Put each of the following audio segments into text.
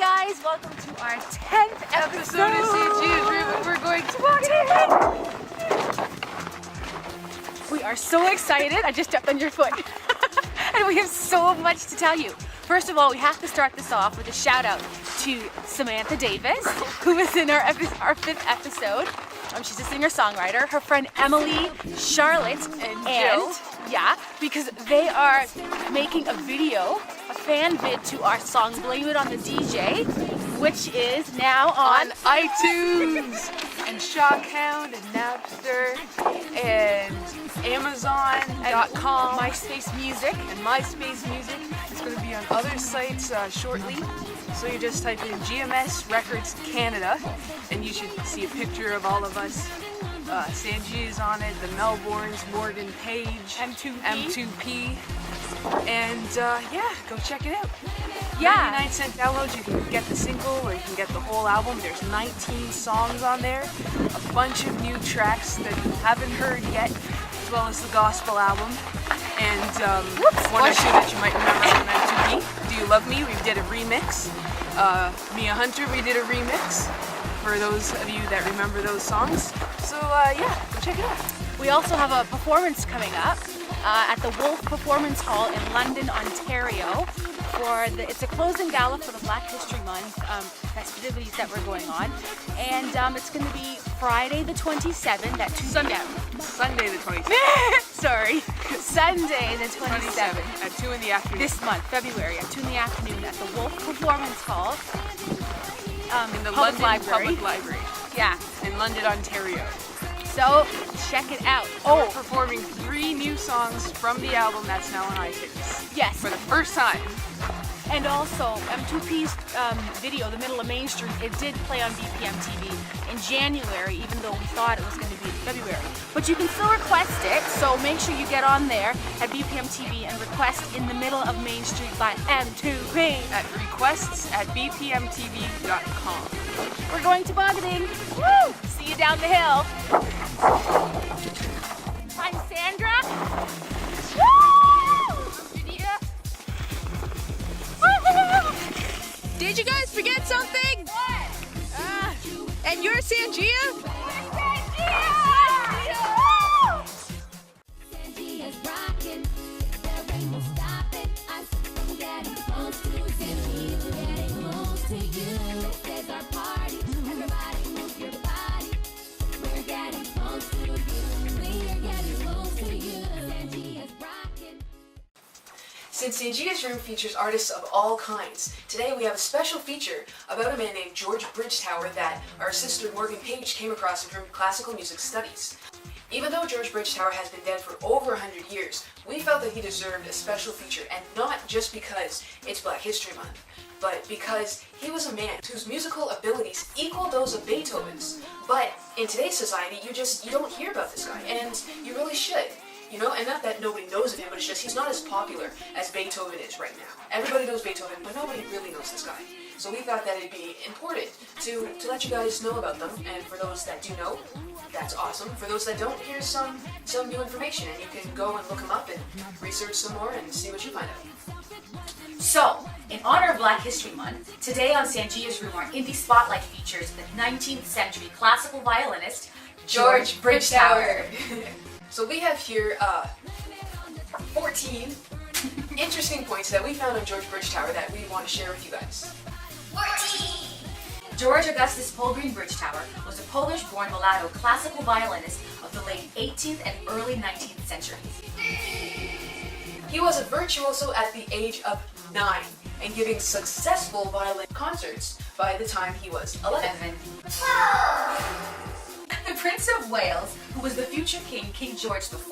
guys, welcome to our 10th episode of SanGia's Room, and we're going to walk in. We are so excited. I just stepped on your foot. And we have so much to tell you. First of all, we have to start this off with a shout out to Samantha Davis, who was in our 5th episode. She's a singer-songwriter. Her friend Emily, Charlotte, and Jill. Yeah, because they are making a video, a fan vid to our song Blame It on the DJ, which is now on iTunes and Shockhound and Napster and Amazon.com, MySpace Music, and MySpace Music. It's going to be on other sites shortly. So you just type in GMS Records Canada, and you should see a picture of all of us. SanGia's on it, the Melbournes, Morgan Page, M2P, and yeah, go check it out. Yeah. 99-cent downloads, you can get the single or you can get the whole album. There's 19 songs on there, a bunch of new tracks that you haven't heard yet, as well as the gospel album. And one or two that you might remember from M2P, Do You Love Me? We did a remix. Mia Hunter, we did a remix, for those of you that remember those songs. So yeah, go check it out. We also have a performance coming up at the Wolf Performance Hall in London, Ontario. It's a closing gala for the Black History Month festivities that we're going on, and it's going to be Friday the 27th at 2 p.m. Sunday the 27th. Sorry, Sunday the 27th at 2 in the afternoon. This month, February, at 2 in the afternoon at the Wolf Performance Hall in the Public London Library. Public Library. Yeah, in London, Ontario. So check it out. We're performing 3 new songs from the album that's now on iTunes. Yes. For the first time. And also, M2P's video, The Middle of Main Street, it did play on BPM TV in January, even though we thought it was going to be in February. But you can still request it, so make sure you get on there at BPM TV and request In the Middle of Main Street by M2P. At requests@bpmtv.com. We're going to Bogading. Woo! See you down the hill. I'm Sandra. Woo! Genia. Did you guys forget something? What? And you're SanGia? SanGia's rockin', there ain't no stopping us from getting close to you. Getting close to you. This is our party. Everybody move your body. We're getting close to you. We're getting close to you. SanGia's rockin'. Since SanGia's Room features artists of all kinds, today we have a special feature about a man named George Bridgetower that our sister Morgan Page came across in her classical music studies. Even though George Bridgetower has been dead for over 100 years, we felt that he deserved a special feature, and not just because it's Black History Month, but because he was a man whose musical abilities equal those of Beethoven's. But in today's society, you don't hear about this guy, and you really should. You know, and not that nobody knows of him, but it's just he's not as popular as Beethoven is right now. Everybody knows Beethoven, but nobody really knows this guy. So we thought that it'd be important to let you guys know about them, and for those that do know, that's awesome. For those that don't, here's some new information, and you can go and look them up and research some more and see what you find out. So, in honor of Black History Month, today on SanGia's Room, our Indie Spotlight features the 19th century classical violinist, George Bridgetower. So we have here 14 interesting points that we found on George Bridgetower that we want to share with you guys. 14! George Augustus Polgreen Bridgetower was a Polish-born mulatto classical violinist of the late 18th and early 19th centuries. He was a virtuoso at the age of 9 and giving successful violin concerts by the time he was 11. The Prince of Wales, who was the future king, King George IV,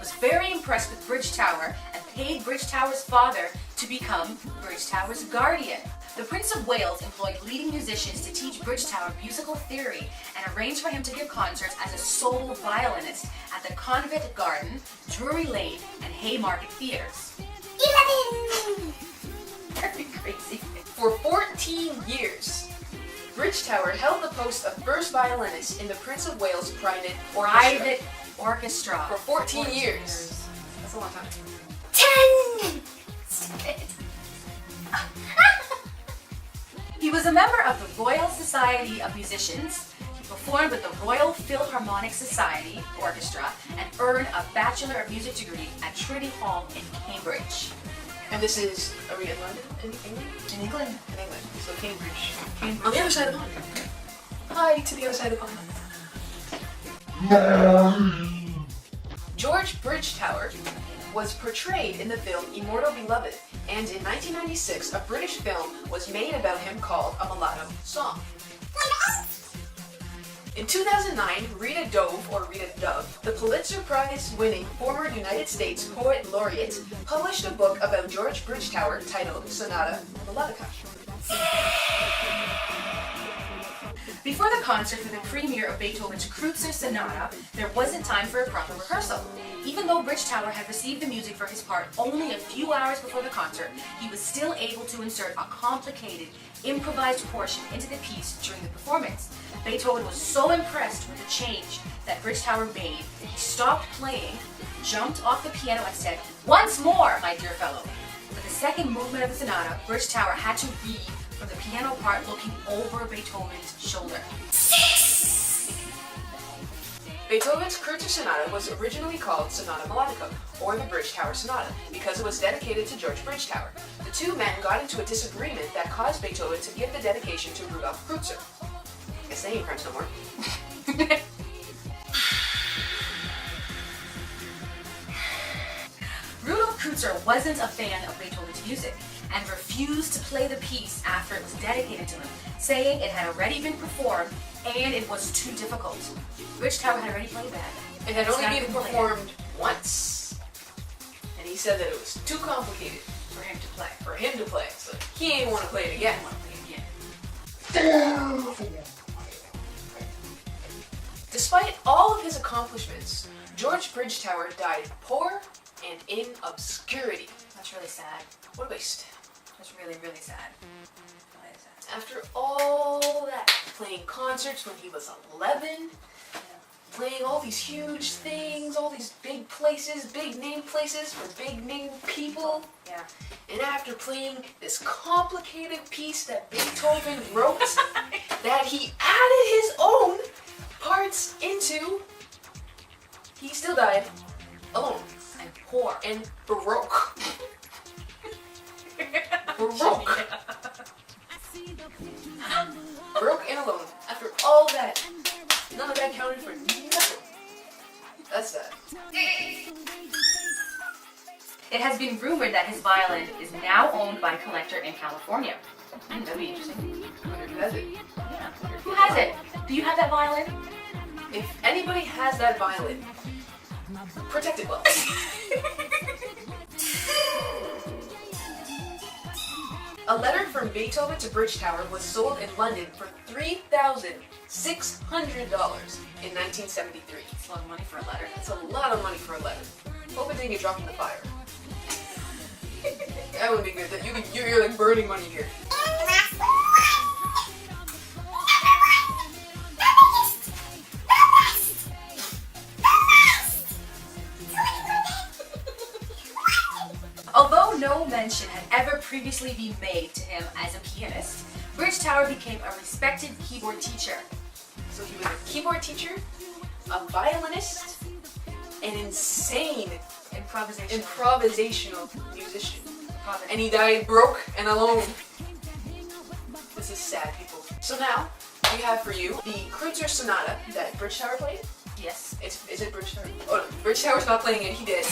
was very impressed with Bridgetower and paid Bridgetower's father to become Bridgetower's guardian. The Prince of Wales employed leading musicians to teach Bridgetower musical theory and arranged for him to give concerts as a solo violinist at the Convent Garden, Drury Lane, and Haymarket theaters. 11! Very crazy. For 14 years, Bridgetower held the post of first violinist in the Prince of Wales Private Orchestra. For 14 years. That's a long time. 10! He He was a member of the Royal Society of Musicians. He performed with the Royal Philharmonic Society Orchestra and earned a Bachelor of Music degree at Trinity Hall in Cambridge. And this is, are we in London? In England? In England. In England. So Cambridge. On the other side of the pond. Hi to the other side of the pond. George Bridgetower was portrayed in the film Immortal Beloved, and in 1996 a British film was made about him called A Mulatto Song. In 2009, Rita Dove, the Pulitzer Prize winning former United States Poet Laureate, published a book about George Bridgetower titled Sonata Melodica. Before the concert for the premiere of Beethoven's Kreutzer Sonata, there wasn't time for a proper rehearsal. Even though Bridgetower had received the music for his part only a few hours before the concert, he was still able to insert a complicated, improvised portion into the piece during the performance. Beethoven was so impressed with the change that Bridgetower made, he stopped playing, jumped off the piano and said, "Once more, my dear fellow." For the second movement of the sonata, Bridgetower had to read from the piano part looking over Beethoven's shoulder. Beethoven's Kreutzer Sonata was originally called Sonata Melodica, or the Bridgetower Sonata, because it was dedicated to George Bridgetower. The two men got into a disagreement that caused Beethoven to give the dedication to Rudolf Kreutzer. I guess they ain't friends no more. Rudolf Kreutzer wasn't a fan of Beethoven's music and refused to play the piece after it was dedicated to him, saying it had already been performed and it was too difficult. Bridgetower had already played that. It had only been performed once, and he said that it was too complicated For him to play. for him to play, so he ain't want to play it again. Despite all of his accomplishments, George Bridgetower died poor and in obscurity. That's really sad. What a waste. That's really, really sad. Really sad. After all that, playing concerts when he was 11, playing all these huge things, all these big places, big name places for big name people, Yeah. and after playing this complicated piece that Beethoven wrote, that he added his own parts into, he still died alone And poor. and Baroque. Baroque. Baroque and alone. After all that, none of that counted for nothing. That's sad. It has been rumored that his violin is now owned by a collector in California. That'd be interesting. Wonder who has it. Yeah. Who has it? Do you have that violin? If anybody has that violin, protect it well. A letter from Beethoven to Bridgetower was sold in London for $3,600 in 1973. It's a lot of money for a letter. That's a lot of money for a letter. Hope it didn't get dropped in the fire. That would be good. That you're like burning money here. Although no mention had ever previously been made to him as a pianist, Bridgetower became a respected keyboard teacher. So he was a keyboard teacher, a violinist, an insane improvisational musician. And he died broke and alone. This is sad, people. So now, we have for you the Kreutzer Sonata that Bridgetower played. Yes. Is it Bridgetower? Oh no, Bridgetower's not playing it, he did.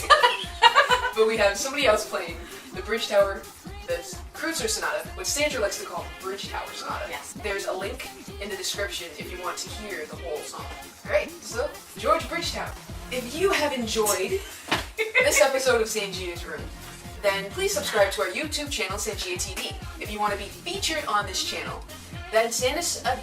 But we have somebody else playing the Bridgetower, the Kreutzer Sonata, which Sandra likes to call Bridgetower Sonata. Yes. There's a link in the description if you want to hear the whole song. Alright, so George Bridgetower. If you have enjoyed this episode of SanGia's Room, then please subscribe to our YouTube channel, SanGia TV. If you want to be featured on this channel, then send us an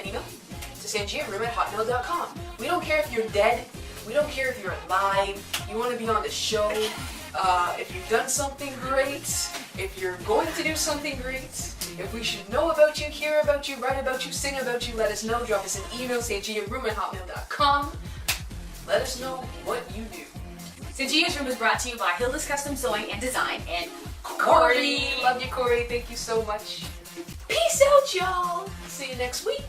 email to sangiaroom@hotmail.com. We don't care if you're dead. We don't care if you're alive. You want to be on the show. If you've done something great. If you're going to do something great. If we should know about you, hear about you, write about you, sing about you, let us know. Drop us an email, sangiaroom@hotmail.com. Let us know what you do. SanGia's Room is brought to you by Hilda's Custom Sewing and Design and Corey. Love you, Corey. Thank you so much. Peace out. much, y'all. See you next week.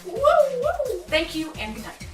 Woo, woo. Thank you and good night.